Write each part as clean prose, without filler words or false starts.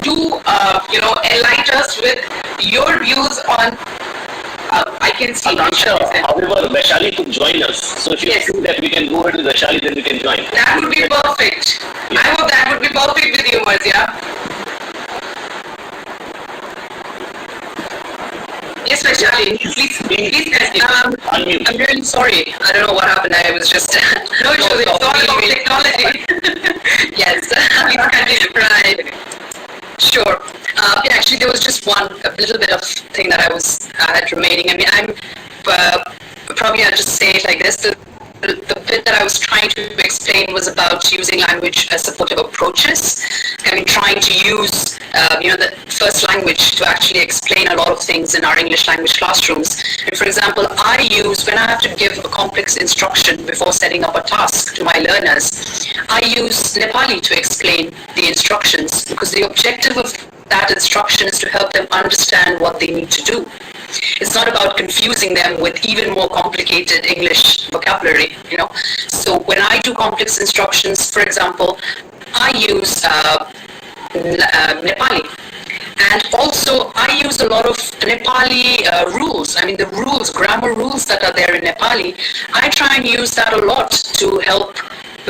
do enlighten us with your views on. I can see. However, Vaishali could join us. So if you think that we can go ahead with Vaishali, then we can join. That would be perfect. Yeah. I hope that would be perfect with you, Marzia. Yes, Vaishali, please. Unmute. I'm really sorry. I don't know what happened. I was just no issues. It's all about technology. Yes, please continue. Right. Sure. Actually, there was just a little bit of thing that I had remaining. I mean, I'm probably I'll just say it like this. The bit that I was trying to explain was about using language as supportive approaches. I mean, trying to use the first language to actually explain a lot of things in our English language classrooms. And for example, when I have to give a complex instruction before setting up a task to my learners, I use Nepali to explain the instructions, because the objective of that instruction is to help them understand what they need to do. It's not about confusing them with even more complicated English vocabulary, So when I do complex instructions, for example, I use Nepali. And also, I use a lot of Nepali rules. I mean, the grammar rules that are there in Nepali, I try and use that a lot to help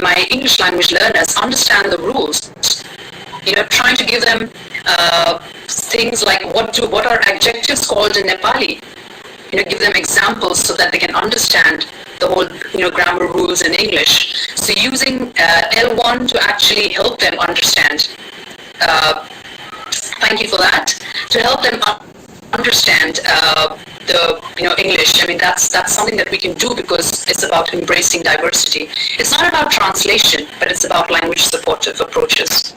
my English language learners understand the rules. Trying to give them things like what are adjectives called in Nepali. Give them examples so that they can understand the whole grammar rules in English. So using L1 to actually help them understand. Thank you for that. To help them understand English. I mean, that's something that we can do because it's about embracing diversity. It's not about translation, but it's about language supportive approaches.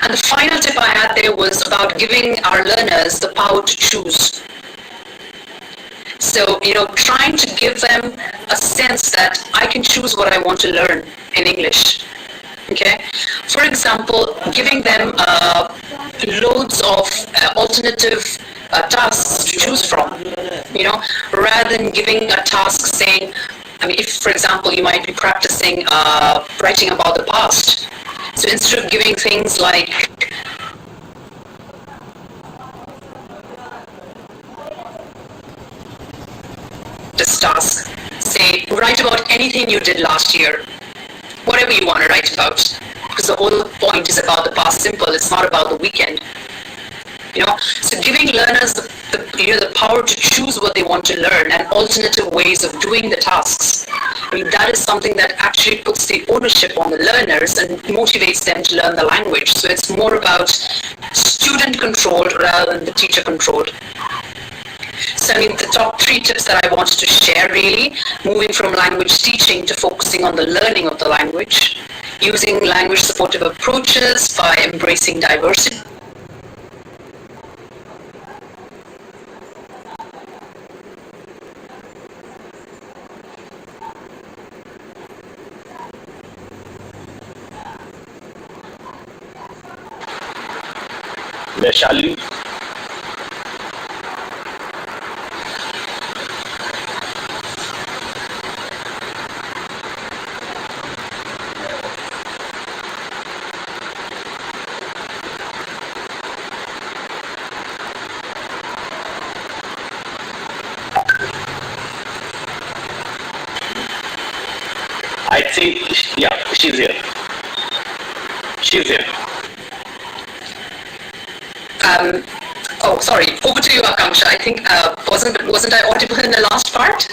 And the final tip I had there was about giving our learners the power to choose. So, trying to give them a sense that I can choose what I want to learn in English. Okay? For example, giving them loads of alternative tasks to choose from, rather than giving a task saying, if, for example, you might be practicing writing about the past. So instead of giving things like this task, say, write about anything you did last year, whatever you want to write about, because the whole point is about the past simple, it's not about the weekend. So giving learners the power to choose what they want to learn and alternative ways of doing the tasks. That is something that actually puts the ownership on the learners and motivates them to learn the language. So it's more about student controlled rather than the teacher controlled. So the top 3 tips that I wanted to share really, moving from language teaching to focusing on the learning of the language, using language supportive approaches by embracing diversity, Vaishali. I think, yeah, she's here. She's here. Sorry. Over to you, Akanksha. I think wasn't I audible in the last part?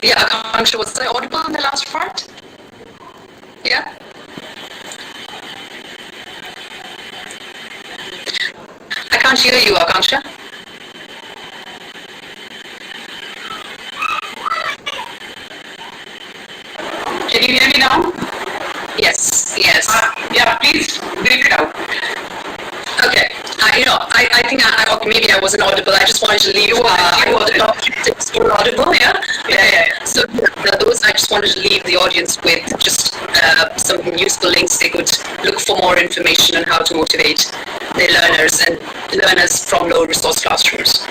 Akanksha, was I audible in the last part? Yeah. I can't hear you, Akanksha. Can you hear me now? Yes. Please break it out. Okay. I think maybe I wasn't audible. I just wanted to leave the top tips were audible. Yeah. So those I just wanted to leave the audience with just some useful links they could look for more information on how to motivate their learners and learners from low resource classrooms.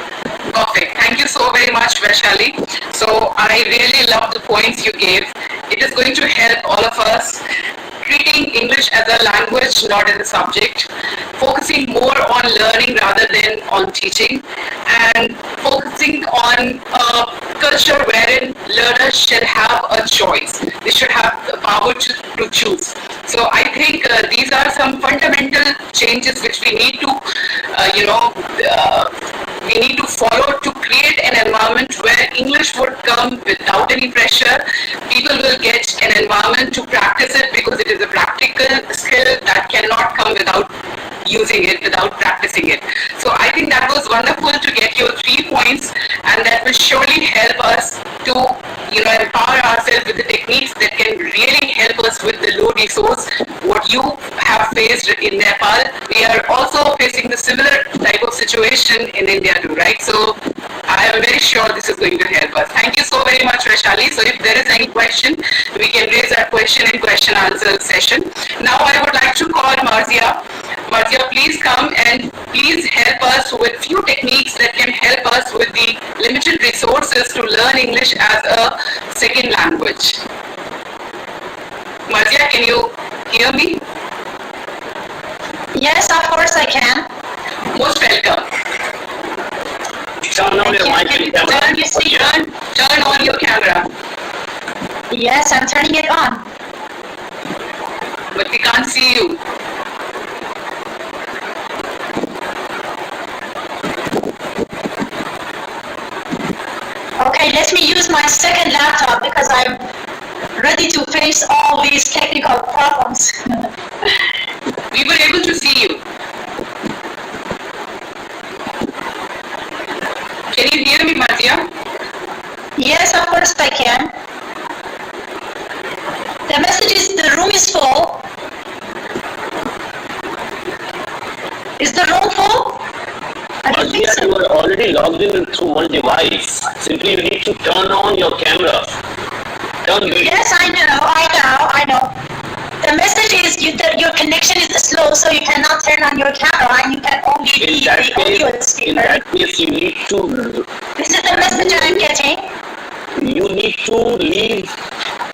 Perfect. Thank you so very much, Vaishali. So I really love the points you gave. It is going to help all of us treating English as a language, not as a subject, focusing more on learning rather than on teaching, and focusing on a culture wherein learners should have a choice. They should have the power to choose. So I think these are some fundamental changes which we need to, we need to follow to create an environment where English would come without any pressure. People will get an environment to practice it because it is a practical skill that cannot come without using it, without practicing it. So I think that was wonderful to get your 3 points, and that will surely help us to empower ourselves with the techniques that can really help us with the low resource. What you have faced in Nepal, we are also facing the similar type of situation in India too, right? So I am very sure this is going to help us. Thank you so very much, Vaishali. So if there is any question, we can raise that question in question answer session. Now I would like to call Marzia. Marzia, please come and please help us with few techniques that can help us with the limited resources to learn English as a second language. Marzia, can you hear me? Yes, of course I can. Most welcome. Turn on your mic and camera. Turn on your camera. Yes, I'm turning it on. But we can't see you. Okay, let me use my second laptop because I'm ready to face all these technical problems. We were able to see you. Can you hear me, Marzia? Yes, of course I can. The message is the room is full. Is the room full? I don't think Marzia, so. you are already logged in through one device. Simply you need to turn on your camera. Turn it. Yes, I know. The message is your connection is slow, so you cannot turn on your camera and you can only read the audio speaker. In that case, you need to. This is the message I'm getting. You need to leave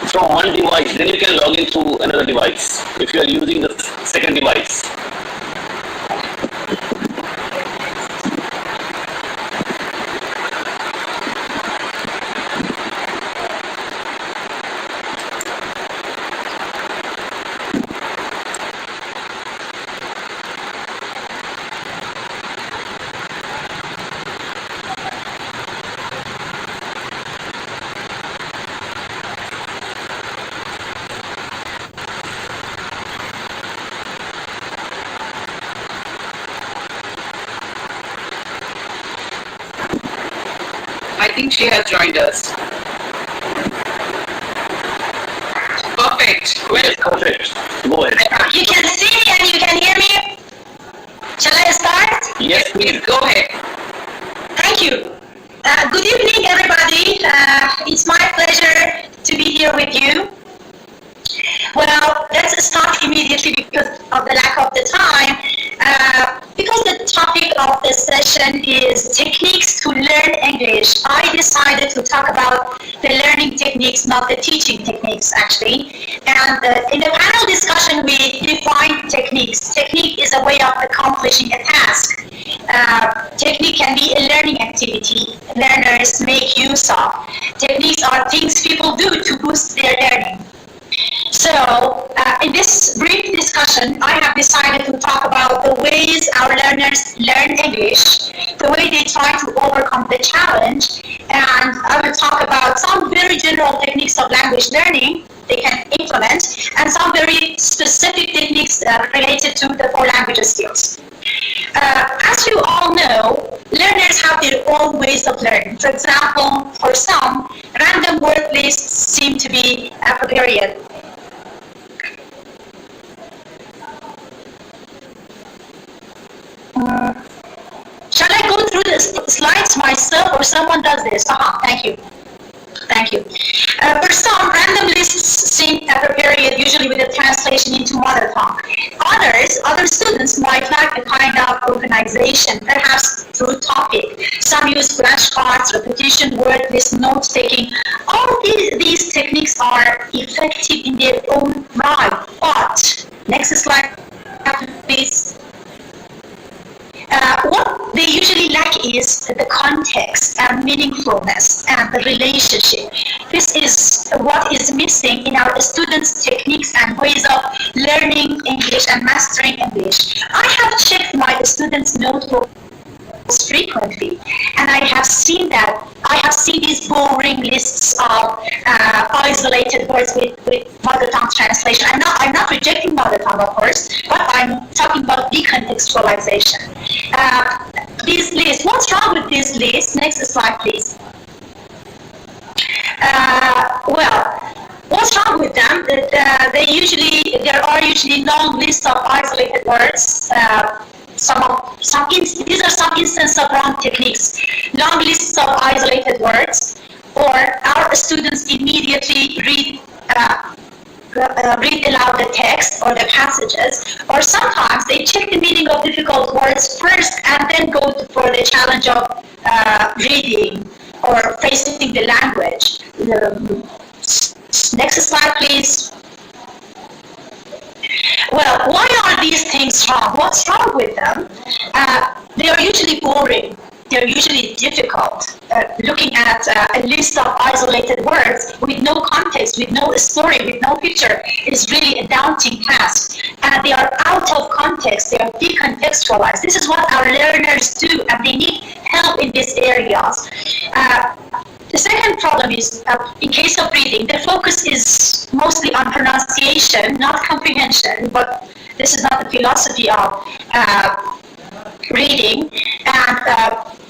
from one device, then you can log in through another device if you are using the second device. I think she has joined us. Perfect. Well, Perfect. Go ahead. You can see me and you can hear me. Shall I start? Yes, please please. go ahead. Thank you. Good evening, everybody. It's my pleasure to be here with you. Well, let's start immediately because of the lack of the time. Because the topic of the session is techniques to learn English, I decided to talk about the learning techniques, not the teaching techniques, actually. And in the panel discussion, we defined techniques. Technique is a way of accomplishing a task. Technique can be a learning activity learners make use of. Techniques are things people do to boost their learning. So, in this brief discussion, I have decided to talk about the ways our learners learn English, the way they try to overcome the challenge, and I will talk about some very general techniques of language learning they can implement, and some very specific techniques related to the four language skills. As you all know, learners have their own ways of learning. For example, for some, random word lists seem to be appropriate. Shall I go through the slides myself or someone does this? Thank you. Thank you. For some, random Random lists seem appropriate, usually with a translation into mother tongue. Other students might lack a kind of organization, perhaps through topic. Some use flashcards, repetition, word list, note taking. All these techniques are effective in their own right, but next slide, please. What they usually lack is the context and meaningfulness and the relationship. This is what is missing in our students' techniques and ways of learning English and mastering English. I have checked my students' notebooks frequently, and I have seen these boring lists of isolated words with mother tongue translation. I'm not rejecting mother tongue, of course, but I'm talking about decontextualization. These lists, what's wrong with these lists? Next slide, please. What's wrong with them? There are usually long lists of isolated words. These are some instances of wrong techniques. Long lists of isolated words, or our students immediately read aloud the text or the passages, or sometimes they check the meaning of difficult words first and then go for the challenge of reading or facing the language. Next slide, please. Well, why are these things wrong? What's wrong with them? They are usually boring. They're usually difficult. Looking at a list of isolated words with no context, with no story, with no picture is really a daunting task. They are out of context. They are decontextualized. This is what our learners do, and they need help in these areas. The second problem is, in case of reading, the focus is mostly on pronunciation, not comprehension, but this is not the philosophy of reading. And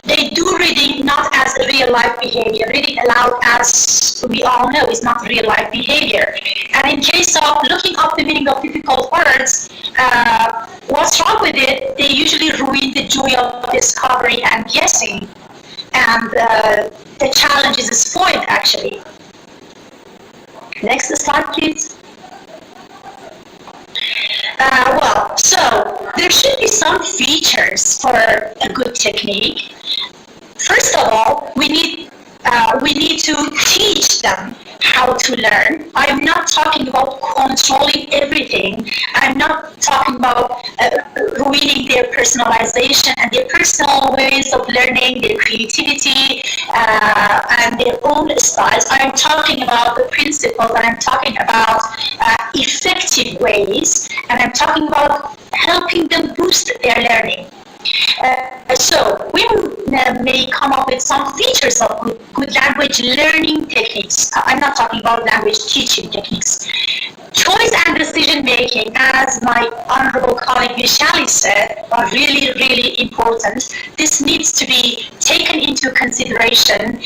they do reading not as a real-life behavior. Reading aloud, as we all know, is not real-life behavior. And in case of looking up the meaning of difficult words, what's wrong with it? They usually ruin the joy of discovery and guessing. And the challenge is spoiled, actually. Next slide, please. So there should be some features for a good technique. First of all, we need to teach them how to learn. I'm not talking about controlling everything. I'm not talking about ruining their personalization and their personal ways of learning, their creativity, and their own styles. I'm talking about the principles, and I'm talking about effective ways, and I'm talking about helping them boost their learning. So we may come up with some features of good language learning techniques. I'm not talking about language teaching techniques. Choice and decision making, as my honorable colleague Vishali said, are really, really important. This needs to be taken into consideration.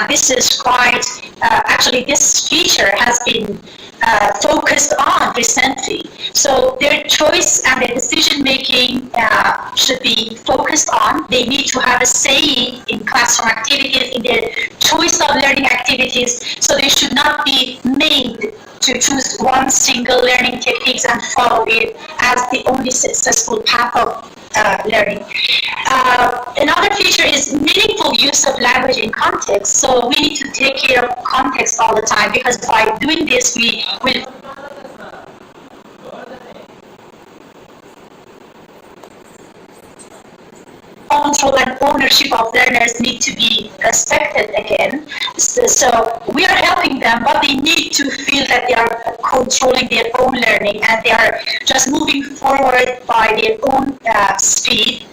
This is quite, actually this feature has been focused on recently. So their choice and their decision making should be focused on. They need to have a say in classroom activities, in their choice of learning activities. So they should not be made to choose one single learning techniques and follow it as the only successful path of learning. Another feature is meaningful use of language in context. So we need to take care of context all the time, because by doing this, we will control and ownership of learners need to be respected again. So we are helping them, but they need to feel that they are controlling their own learning and they are just moving forward by their own speed.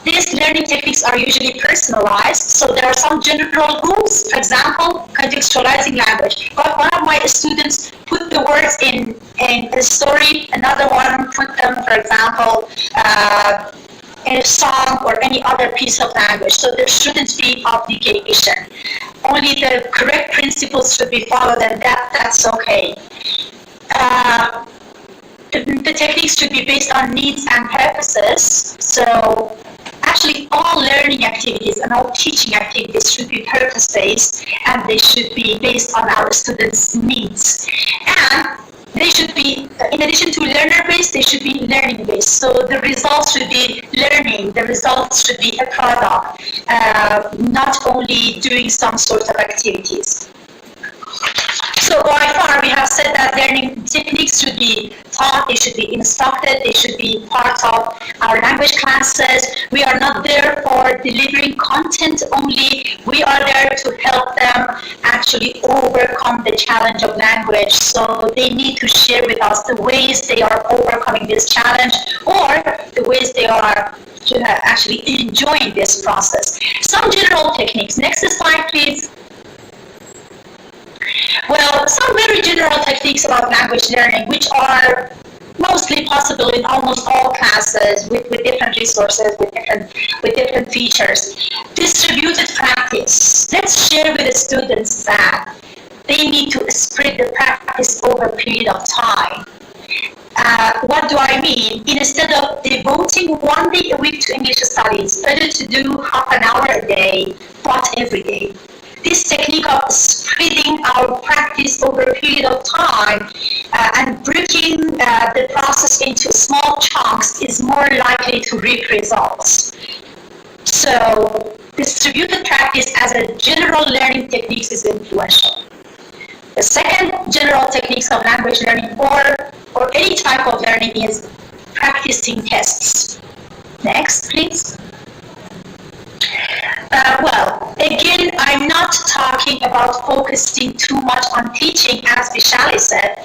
These learning techniques are usually personalized, so there are some general rules. For example, contextualizing language. But one of my students put the words in a story, another one put them, for example, in a song or any other piece of language. So there shouldn't be obligation. Only the correct principles should be followed, and that's okay. The techniques should be based on needs and purposes. So Actually, all learning activities and all teaching activities should be purpose-based, and they should be based on our students' needs. And they should be, in addition to learner-based, they should be learning-based. So the results should be learning, the results should be a product, not only doing some sort of activities. So by far, we have said that learning techniques should be taught, they should be instructed, they should be part of our language classes. We are not there for delivering content only. We are there to help them actually overcome the challenge of language. So they need to share with us the ways they are overcoming this challenge, or the ways they are actually enjoying this process. Some general techniques. Next slide, please. Well, some very general techniques about language learning, which are mostly possible in almost all classes with different resources, with different features. Distributed practice. Let's share with the students that they need to spread the practice over a period of time. What do I mean? Instead of devoting 1 day a week to English studies, better to do half an hour a day, but every day. This technique of spreading our practice over a period of time and breaking the process into small chunks is more likely to reap results. So, distributed practice as a general learning technique is influential. The second general techniques of language learning or any type of learning is practicing tests. Next, please. Well, again, I'm not talking about focusing too much on teaching, as Vishali said.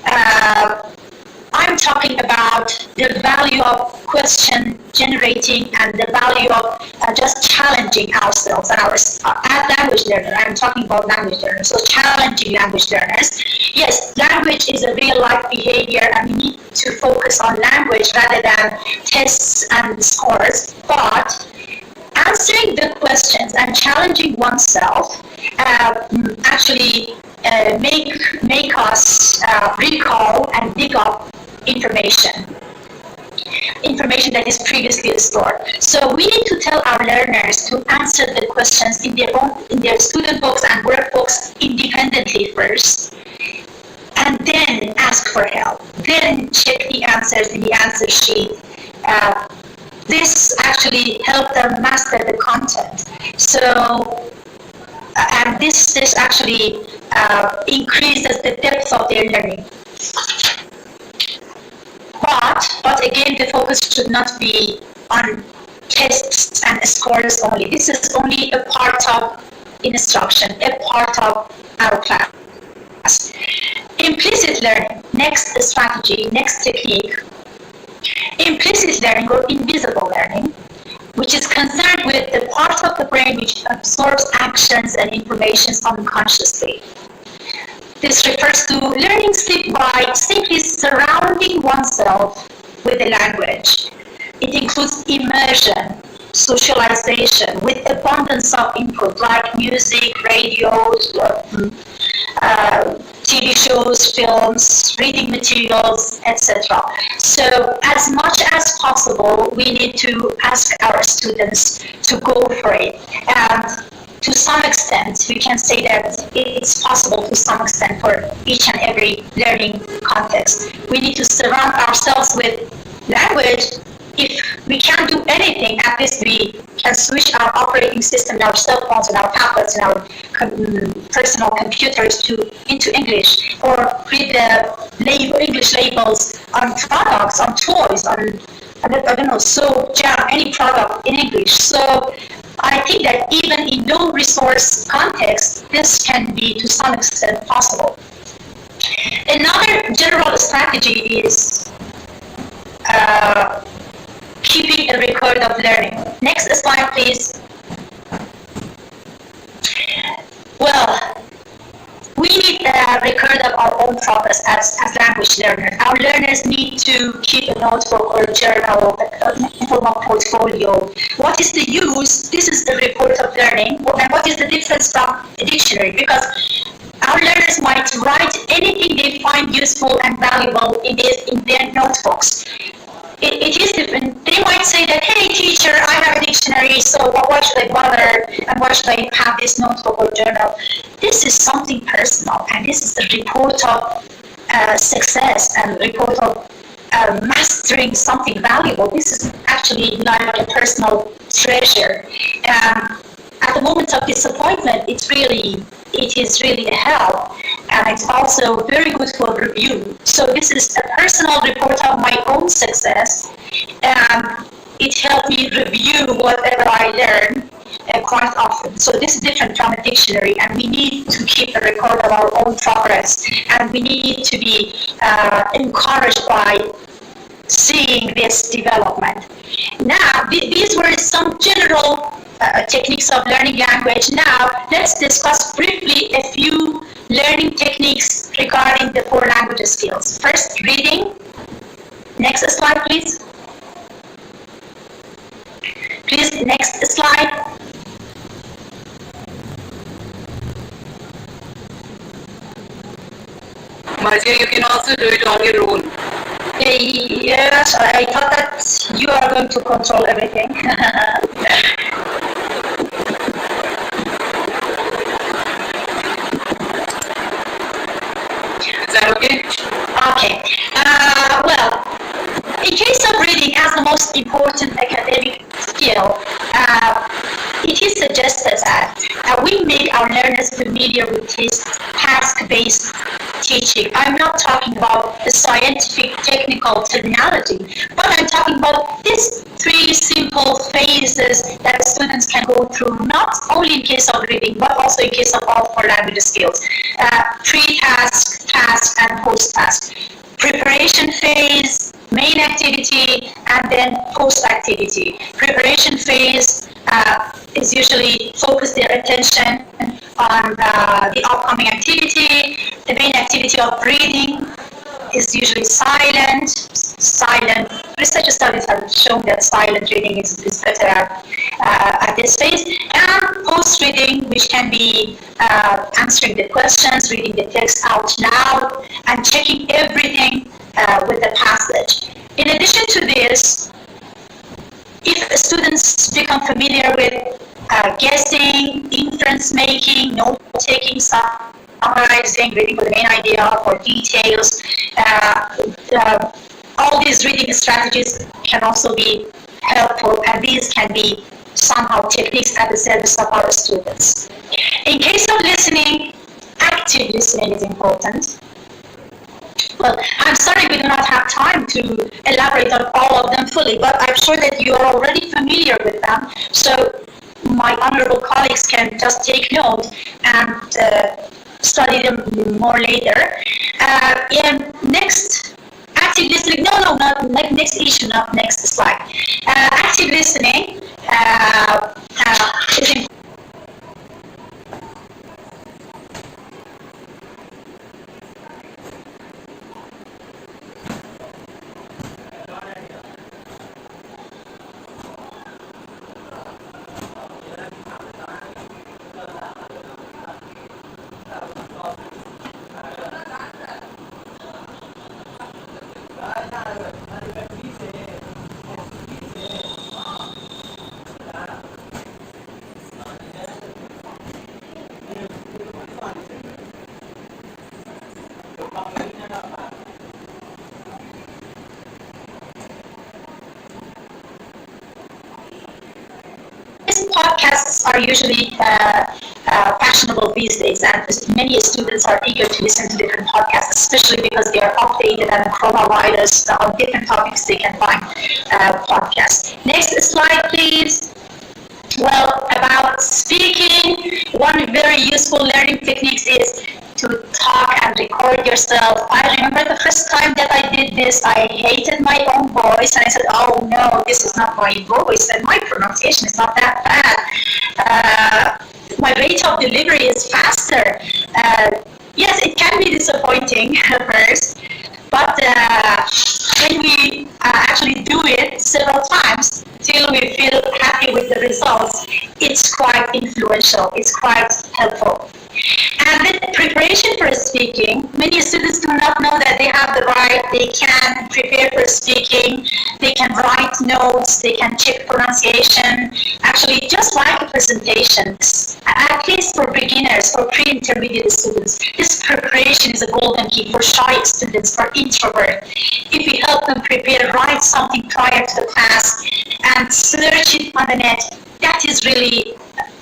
I'm talking about the value of question generating and the value of just challenging ourselves and as language learners. I'm talking about language learners, so challenging language learners. Yes, language is a real life behavior and we need to focus on language rather than tests and scores, but answering the questions and challenging oneself actually make us recall and dig up information that is previously stored. So we need to tell our learners to answer the questions in their student books and workbooks independently first, and then ask for help. Then check the answers in the answer sheet. This actually helped them master the content. So, and this actually increases the depth of their learning. But again, the focus should not be on tests and scores only. This is only a part of instruction, a part of our class. Implicit learning, next strategy, next technique. Implicit learning or invisible learning, which is concerned with the part of the brain which absorbs actions and information unconsciously. This refers to learning by simply surrounding oneself with the language. It includes immersion, socialization with abundance of input like music, radio, TV shows, films, reading materials, etc. So as much as possible, we need to ask our students to go for it. And to some extent, we can say that it's possible to some extent for each and every learning context. We need to surround ourselves with language. If we can't do anything, at least we can switch our operating system, our cell phones and our tablets and our personal computers into English, or read the English labels on products, on toys, on I don't know, soap, jam, any product in English. So I think that even in no resource context, this can be to some extent possible. Another general strategy is keeping a record of learning. Next slide, please. Well, we need a record of our own progress as language learners. Our learners need to keep a notebook or a journal, an informal portfolio. What is the use? This is the report of learning. And what is the difference from a dictionary? Because our learners might write anything they find useful and valuable in their notebooks. It is different. They might say that, hey teacher, I have have a dictionary, so why should I bother, and why should I have this notebook or journal? This is something personal, and this is a report of success and report of mastering something valuable. This is actually like a personal treasure. At the moment of disappointment, it is really a help, and it's also very good for review. So this is a personal report of my own success, and it helped me review whatever I learn quite often. So this is different from a dictionary, and we need to keep a record of our own progress, and we need to be encouraged by seeing this development. Now, these were some general techniques of learning language. Now, let's discuss briefly a few learning techniques regarding the 4 language skills. First, reading. Next slide, please. Please, next slide. Marcia, you can also do it on your own. Yes, I thought that you are going to control everything. Is that okay? Okay. Well, in case of reading as the most important academic skill, it is suggested that we make our learners familiar with this task-based teaching. I'm not talking about the scientific technical terminology, but I'm talking about these 3 simple phases that students can go through, not only in case of reading, but also in case of all 4 language skills. Pre-task, task, and post-task. Preparation phase, main activity, and then post-activity. Preparation phase is usually focus their attention on the upcoming activity. The main activity of reading is usually silent. Research studies have shown that silent reading is better at this phase. And post-reading, which can be answering the questions, reading the text out loud, and checking everything with the passage. In addition to this, if students become familiar with guessing, inference making, note-taking, summarizing, reading for the main idea or details, all these reading strategies can also be helpful, and these can be somehow techniques at the service of our students. In case of listening, active listening is important. Well, I'm sorry we do not have time to elaborate on all of them fully, but I'm sure that you are already familiar with them. So my honorable colleagues can just take note and study them more later. And next, active listening. No, not next issue, not next slide. Active listening is important. Podcasts are usually fashionable these days, and many students are eager to listen to different podcasts, especially because they are updated and coronavirus on different topics they can find podcasts. Next slide, please. Well, about speaking, one very useful learning technique is to talk and record yourself. I remember the first time that I did this, I hated my own voice, and I said, oh no, this is not my voice, and my pronunciation is not that bad. My rate of delivery is faster. Yes, it can be disappointing at first, but when we actually do it several times till we feel happy with the results, it's quite influential, it's quite helpful. And the preparation for speaking. Many students do not know that they have the right, they can prepare for speaking, they can write notes, they can check pronunciation. Actually, just like a presentation, at least for beginners, for pre-intermediate students, this preparation is a golden key for shy students, for introverts. If we help them prepare, write something prior to the class, and search it on the net, that is really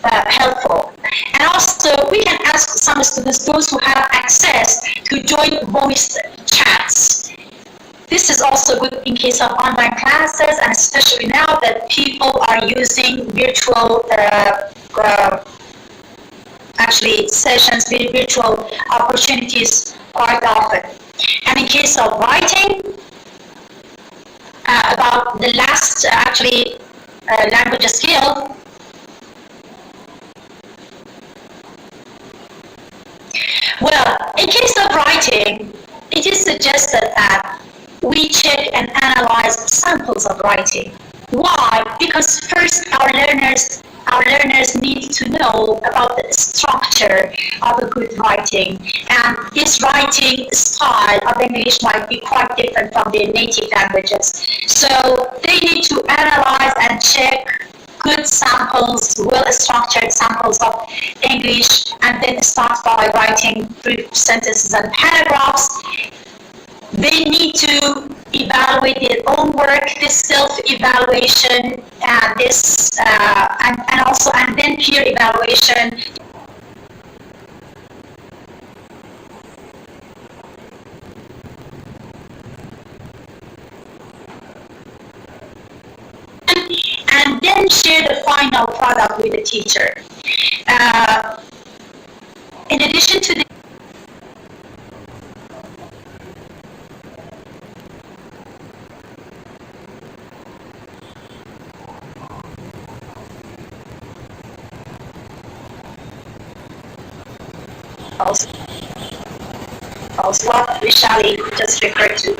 helpful. And also, we can ask some students, those who have access, to join voice chats. This is also good in case of online classes, and especially now that people are using virtual sessions with virtual opportunities quite often. And in case of writing, about the last language skill, well, in case of writing, it is suggested that we check and analyze samples of writing. Why? Because first our learners need to know about the structure of a good writing, and this writing style of English might be quite different from their native languages. So they need to analyze and check good samples, well-structured samples of English, and then start by writing brief sentences and paragraphs. They need to evaluate their own work, this self-evaluation, and then peer evaluation. And then share the final product with the teacher. In addition to also what Vishali just referred to.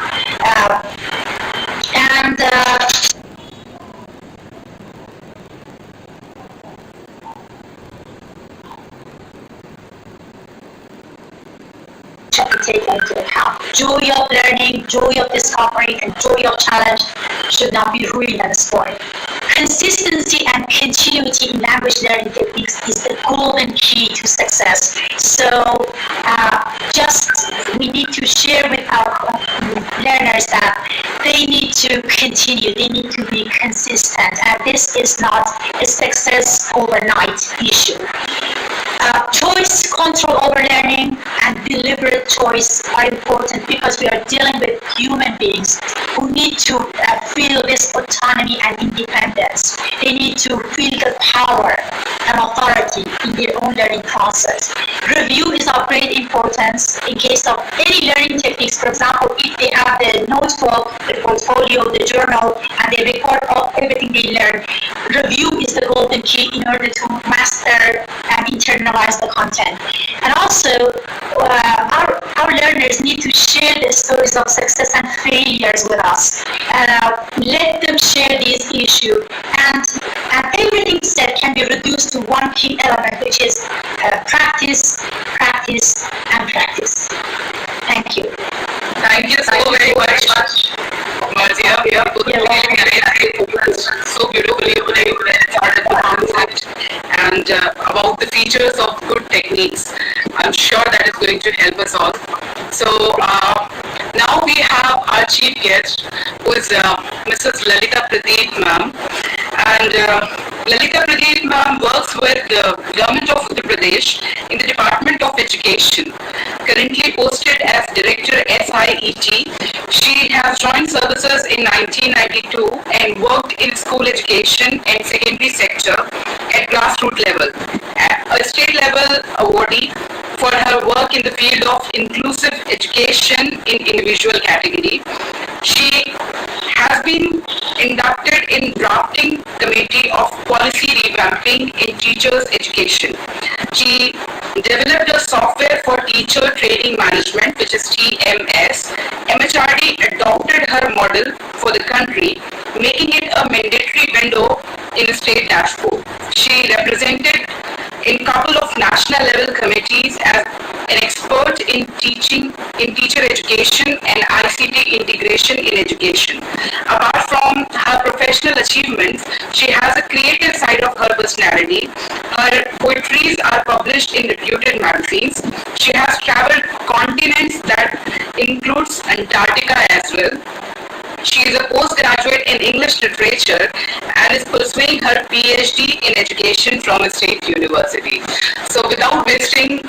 To take into account. Joy of learning, joy of discovery, and joy of challenge should not be ruined and spoiled. Consistency and continuity in language learning techniques is the golden key to success. So we need to share with our learners that they need to continue, they need to be consistent, and this is not a success overnight issue. Choice, control over learning, and deliberate choice are important because we are dealing with human beings who need to feel this autonomy and independence. They need to feel the power and authority in their own learning process. Review is of great importance in case of any learning techniques. For example, if they have the notebook, the portfolio, the journal, and they record everything they learn, review is the golden key in order to master and internalize the content. And also, our learners need to share the stories of success and failures with us. Let them share these issues, and everything said can be reduced to one key element, which is practice, practice, and practice. Thank you. Thank you so very much, Marzia. So beautifully started the concept and about the features of good techniques. I'm sure that is going to help us all. So now we have our chief guest, who is Mrs. Lalita Pradeep ma'am. And Lalita Pradeep ma'am works with the Government of Uttar Pradesh in the Department of Education. Currently posted as Director SIET, she has joined services in 1992 and worked in school education and secondary sector at grassroots level. A state level awardee for her work in the field of inclusive education in individual category. She has been inducted in drafting committee of policy revamping in teachers education. She developed a software for teacher training management, which is TMS. MHRD adopted her model for the country, making it a mandatory window in a state dashboard. She represented in couple of national level committees as an expert in teaching, in teacher education and ICT integration in education. Apart from her professional achievements, she has a creative side of her personality. Her poetries are published in reputed magazines. She has traveled continents that includes Antarctica as well. She is a postgraduate in English literature and is pursuing her PhD in education from a state university. So without wasting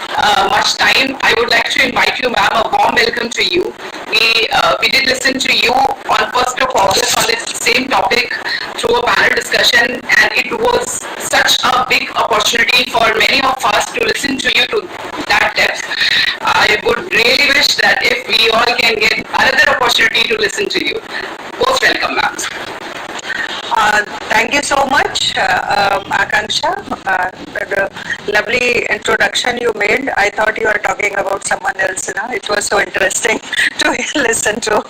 much time, I would like to invite you, ma'am, a warm welcome to you. We did listen to you on 1st of August on this same topic through a panel discussion, and it was such a big opportunity for many of us to listen to you to that depth. I would really wish that if we all can get another opportunity to listen to you. Most welcome, ma'am. Thank you so much, Akanksha. The lovely introduction you made. I thought you were talking about someone else. It was so interesting to listen to.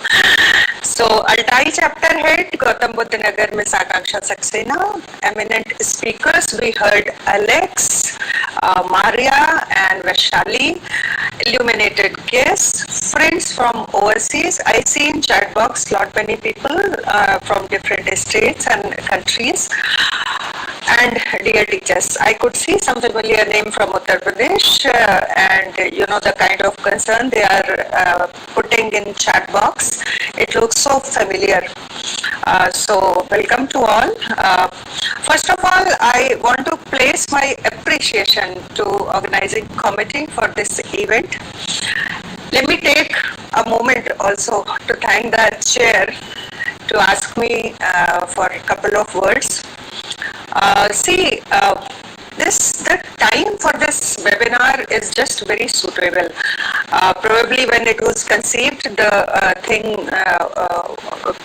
So, Altai chapter head, Gautam Buddha Nagar, Miss Akanksha Saxena. Eminent speakers, we heard Alex, Maria and Vaishali. Illuminated guests, friends from overseas. I see in chat box lot many people from different states and countries. And dear teachers, I could see some familiar name from Uttar Pradesh and you know the kind of concern they are putting in chat box. It looks so familiar. So welcome to all. First of all, I want to place my appreciation to organizing committee for this event. Let me take a moment also to thank the chair to ask me for a couple of words. The time for this webinar is just very suitable. Probably when it was conceived, the thing,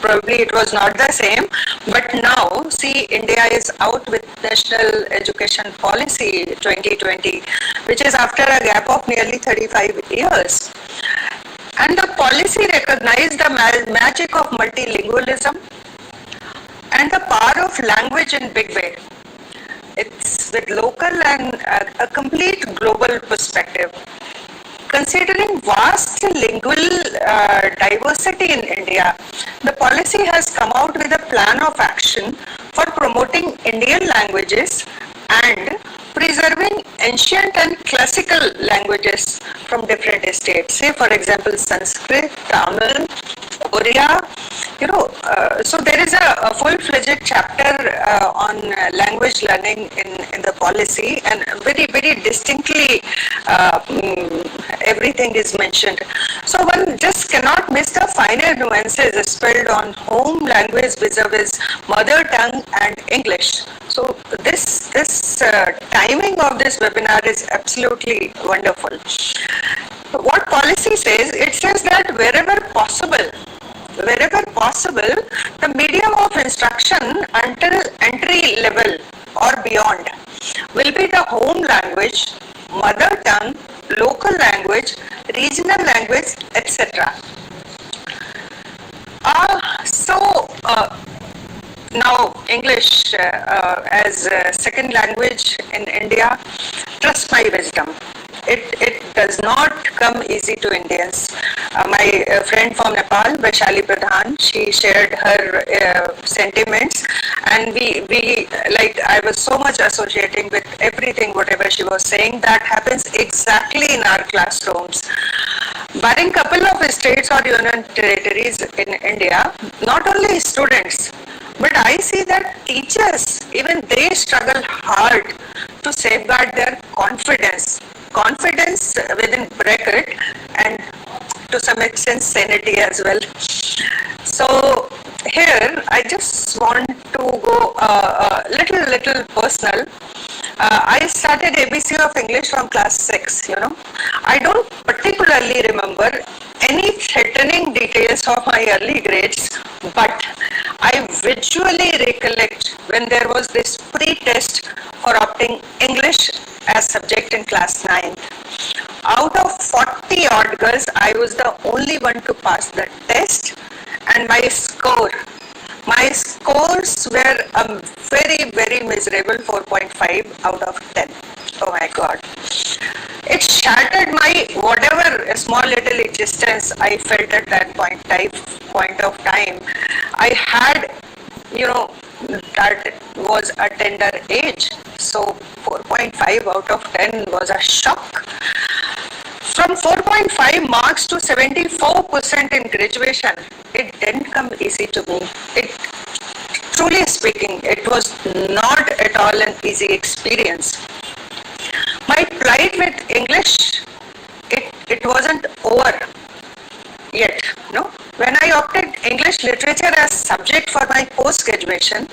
probably it was not the same, but now, see, India is out with National Education Policy 2020, which is after a gap of nearly 35 years. And the policy recognized the magic of multilingualism and the power of language in big way. It's with local and a complete global perspective. Considering vast lingual diversity in India, the policy has come out with a plan of action for promoting Indian languages and preserving ancient and classical languages from different states. Say, for example, Sanskrit, Tamil, Oriya. So there is a full-fledged chapter on language learning in the policy, and very, very distinctly everything is mentioned. So one just cannot miss the finer nuances spelled on home language vis-a-vis mother tongue and English. So this timing of this webinar is absolutely wonderful. What policy says, it says that wherever possible, the medium of instruction until entry level or beyond will be the home language, mother tongue, local language, regional language, etc. Now English as a second language in India, trust my wisdom. It does not come easy to Indians. My friend from Nepal, Vaishali Pradhan, she shared her sentiments, and I was so much associating with everything, whatever she was saying. That happens exactly in our classrooms. Barring couple of states or union territories in India, not only students, but I see that teachers, even they struggle hard to safeguard their confidence within bracket, and to some extent sanity as well. So here I just want to go little personal. I started ABC of English from class 6, I don't particularly remember any threatening details of my early grades, but I visually recollect when there was this pre-test for opting English as subject in class 9th. Out of 40 odd girls, I was the only one to pass the test, and my scores were a very, very miserable 4.5 out of 10. Oh my God. it shattered my whatever small little existence I felt at that point of time. I had, that was a tender age. So 4.5 out of 10 was a shock. From 4.5 marks to 74% in graduation, it didn't come easy to me. Truly speaking, it was not at all an easy experience. My plight with English, it wasn't over yet. No, when I opted English literature as subject for my post-graduation,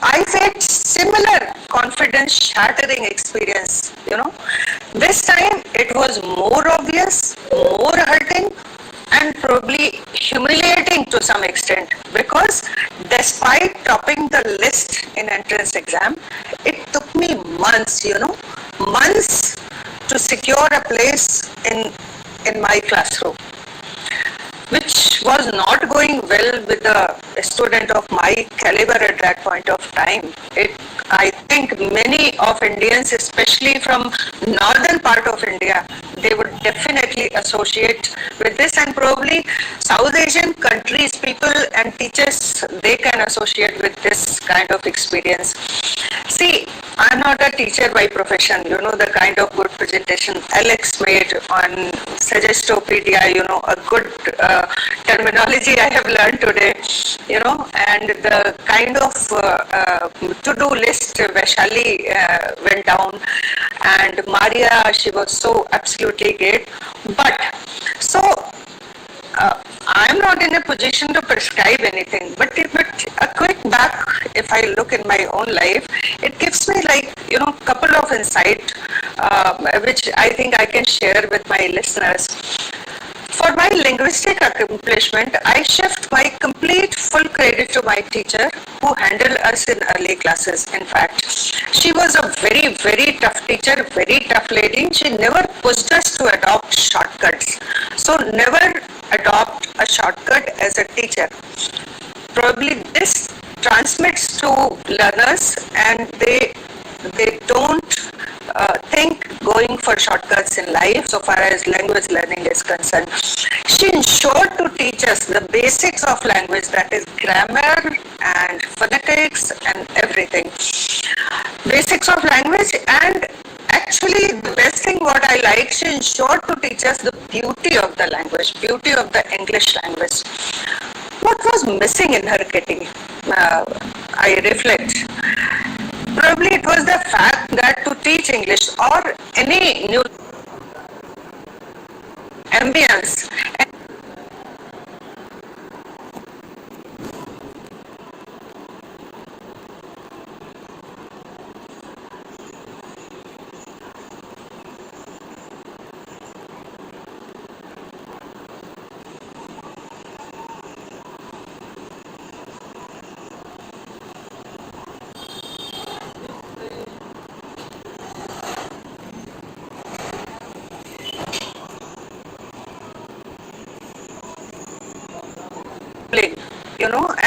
I faced similar confidence-shattering experience. This time it was more obvious, more hurting, and probably humiliating to some extent, because despite topping the list in entrance exam, it took me months, months to secure a place in my classroom, which was not going well with a student of my caliber at that point of time. I think many of Indians, especially from northern part of India, they would definitely associate with this, and probably South Asian countries, people and teachers, they can associate with this kind of experience. See, I'm not a teacher by profession, the kind of good presentation Alex made on Suggestopedia, a good terminology I have learned today, and the kind of to-do list Vaishali went down, and Maria, she was so absolutely great. But, so, I'm not in a position to prescribe anything, but a quick back, if I look in my own life, it gives me couple of insight, which I think I can share with my listeners. For my linguistic accomplishment, I shift my complete full credit to my teacher who handled us in early classes. In fact, she was a very, very tough teacher, very tough lady. She never pushed us to adopt shortcuts. So never adopt a shortcut as a teacher. Probably this transmits to learners, and they don't think going for shortcuts in life so far as language learning is concerned. She ensured to teach us the basics of language, that is grammar and phonetics and everything. Basics of language, and actually the best thing what I like, she ensured to teach us the beauty of the language, beauty of the English language. What was missing in her kitty? I reflect. Probably it was the fact that to teach English or any new ambience,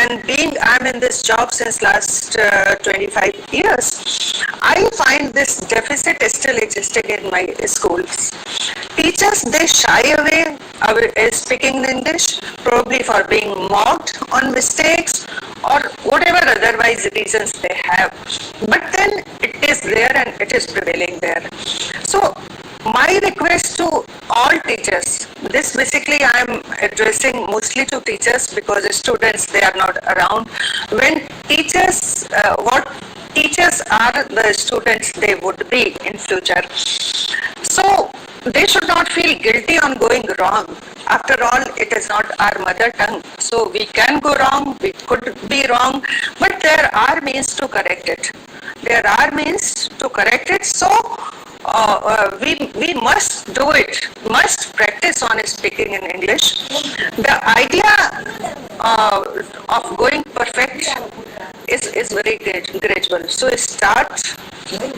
and being I'm in this job since last 25 years, I find this deficit is still existing in my schools. Teachers, they shy away speaking English, probably for being mocked on mistakes or whatever otherwise reasons they have. But then it is there and it is prevailing there. So my request to all teachers, this basically I am addressing mostly to teachers because students, they are not around. When teachers, what teachers are the students they would be in future. So they should not feel guilty on going wrong. After all, it is not our mother tongue. So we can go wrong, we could be wrong, but there are means to correct it. There are means to correct it. So we must do it, must practice on speaking in English. The idea of going perfect is very gradual. So start,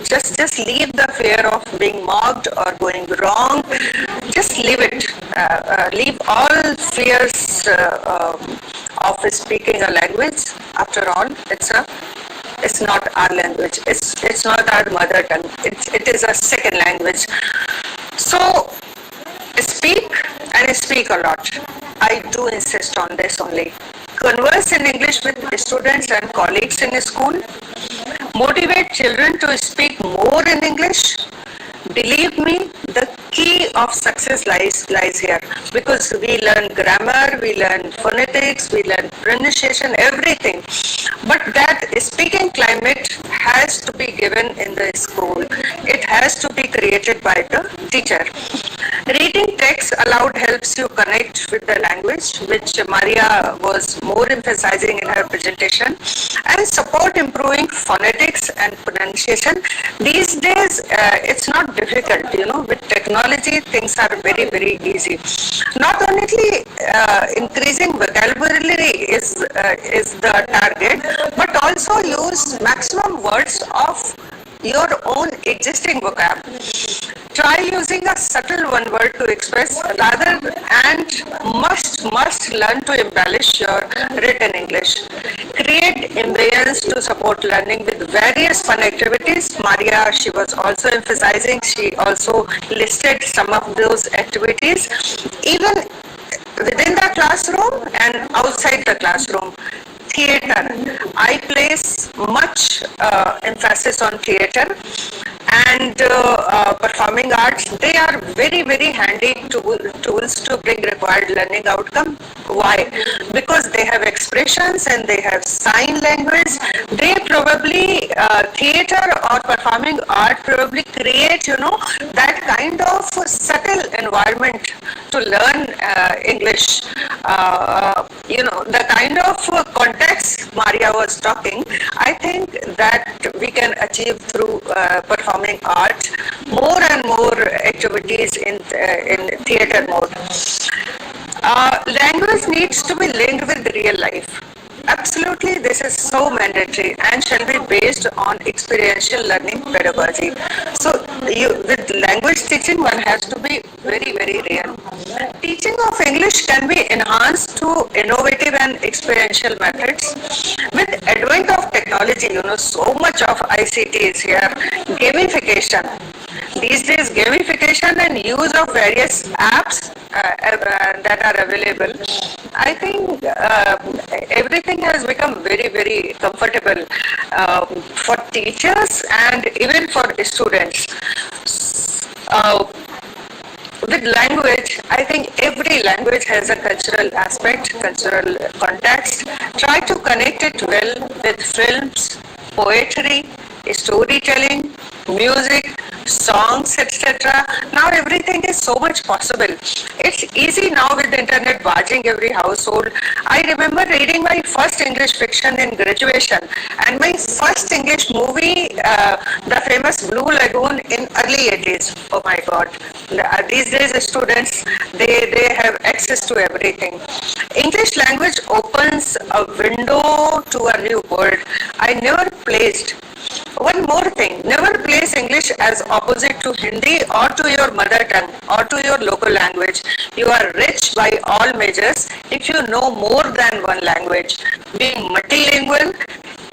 just leave the fear of being mocked or going wrong. Just leave it. Leave all fears of speaking a language. After all, it's not our language. It's not our mother tongue. It is a second language. So speak and speak a lot. I do insist on this only. Converse in English with students and colleagues in school. Motivate children to speak more in English. Believe me, the key of success lies here, because we learn grammar, we learn phonetics, we learn pronunciation, everything. But that speaking climate has to be given in the school. It has to be created by the teacher. Reading text aloud helps you connect with the language, which Maria was more emphasizing in her presentation, and support improving phonetics and pronunciation. These days, it's not difficult, with technology, things are very, very easy. Not only increasing vocabulary is the target, but also use maximum words of your own existing vocab. Try using a subtle one word to express rather, and must learn to embellish your written English. Create ambience to support learning with various fun activities. Maria, she was also emphasizing, she also listed some of those activities. Even within the classroom and outside the classroom. Theatre. I place much emphasis on theatre and performing arts. They are very, very handy tools to bring required learning outcome. Why? Because they have expressions and they have sign language. They probably, theatre or performing art probably create, that kind of subtle environment to learn English. The kind of context Maria was talking, I think that we can achieve through performing art more and more activities in theatre mode. Language needs to be linked with real life. Absolutely, this is so mandatory and shall be based on experiential learning pedagogy. So, with language teaching, one has to be very, very real. Teaching of English can be enhanced through innovative and experiential methods. With advent of technology, so much of ICT is here. Gamification. These days, gamification and use of various apps that are available, I think everything has become very, very comfortable for teachers and even for students. With language, I think every language has a cultural aspect, cultural context. Try to connect it well with films, poetry, storytelling, music, songs, etc. Now everything is so much possible. It's easy now with the internet barging every household. I remember reading my first English fiction in graduation, and my first English movie, the famous Blue Lagoon, in early 80s. Oh my God. These days students, they have access to everything. English language opens a window to a new world. I never placed one more thing, never place English as opposite to Hindi or to your mother tongue or to your local language. You are rich by all measures if you know more than one language. Being multilingual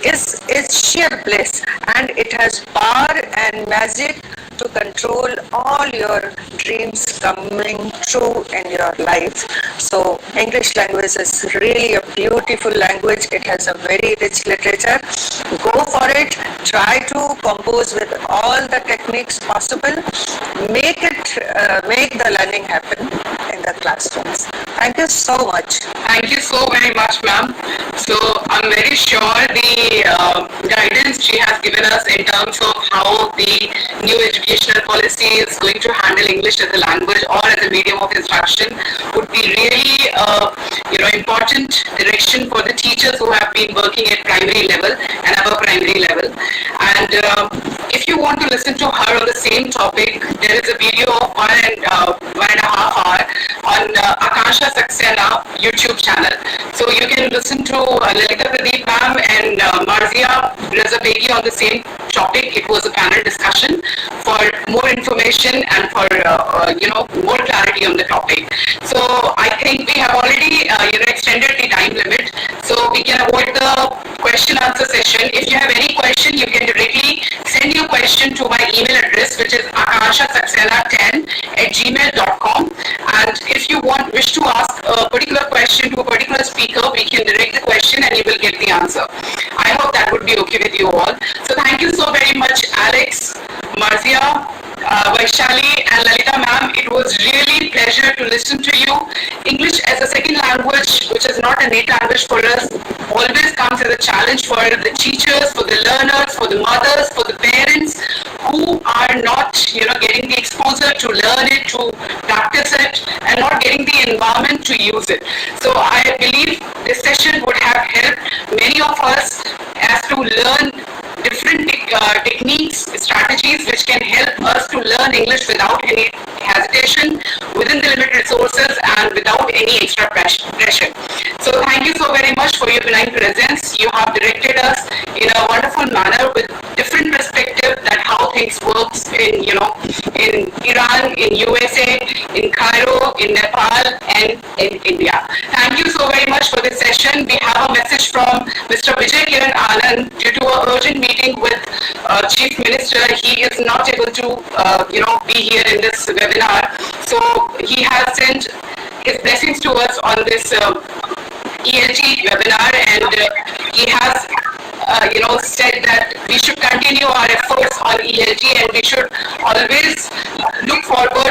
is sheer bliss, and it has power and magic to control all your dreams coming true in your life. So English language is really a beautiful language. It has a very rich literature. Go for it. Try to compose with all the techniques possible. Make the learning happen in the classrooms. Thank you so much. Thank you so very much, ma'am. So I'm very sure the guidance she has given us in terms of how the new educational policy is going to handle English as a language or as a medium of instruction would be really important direction for the teachers who have been working at primary level and above primary level. And if you want to listen to her on the same topic, there is a video of 1.5 hour on Akansha Saxena YouTube channel. So you can listen to Lalita Pradeep ma'am and Marzia Rezabegi on the same topic. It was a panel discussion for more information and for more clarity on the topic. So I think we have already extended the time limit, so we can avoid the question answer session. If you have any question, you can directly send send your question to my email address, which is akashasaxena10@gmail.com. And if you wish to ask a particular question to a particular speaker, we can direct the question and you will get the answer. I hope that would be okay with you all. So thank you so very much, Alex, Marzia, Vaishali and Lalita ma'am. It was really pleasure to listen to you. English as a second language, which is not a native language for us, always comes as a challenge for the teachers, for the learners, for the mothers, for the parents who are not, getting the exposure to learn it, to practice it, and not getting the environment to use it. So I believe this session would have helped many of us as to learn different techniques, strategies which can help us to learn English without any hesitation, within the limited resources and without any extra pressure. So thank you so very much for your benign presence. You have directed us in a wonderful manner with different perspective that how things works in, in Iran, in USA, in Cairo, in Nepal and in India. Thank you so very much for this session. We have a message from Mr. Vijay Kiran Anand. Due to an urgent meeting with Chief Minister, he is not able to, be here in this webinar. So he has sent his blessings to us on this ELT webinar, and he has, said that we should continue our efforts on ELT and we should always look forward